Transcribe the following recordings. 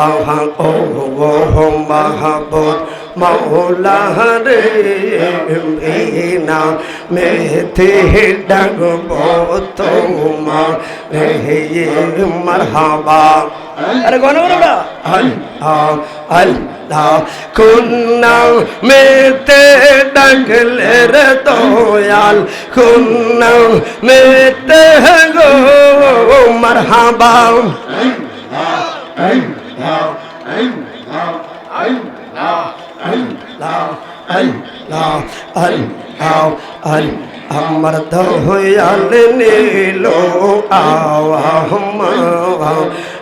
আহা ও মাহবুব মৌলা রে না মেতে ডাকব তোমার রে মারহাবা আরে গান বলো আল্লাহ আল্লাহ কোন নাম মেতে ডাকলে রে দয়াল কোন নাম মেতে গো মারহাবা আমার দয়াল নীলো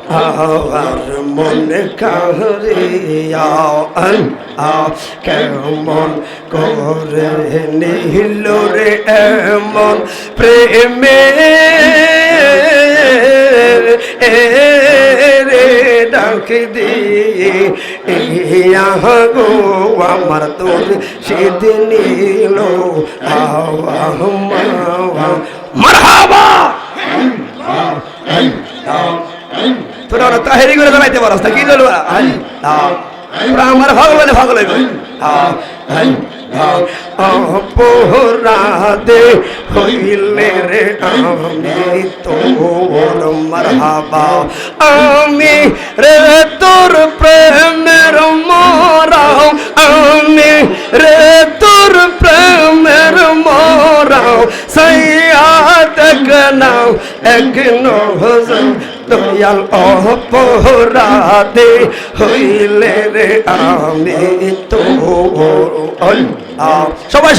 আওয়ার মনে কারিয়া কেমন করে নীল রে এমন প্রেমে রে ডাক দিয়া গো আমার তোর সেদিন নীল মারহাবা তোরা ওরা তাহেরি করে দাঁড়াইতে পারস না কি বলবো আমার ভগবানে ভাগল অপরাধে হইলে রে আমি তোর মারহাবা আমি রে তোর প্রেমের মরাও আমি রে তোর প্রেমের মরাও সাইয়াদ নাও এক নজর দয়াল অপরাধে হইলে রে আমি তোর সবাই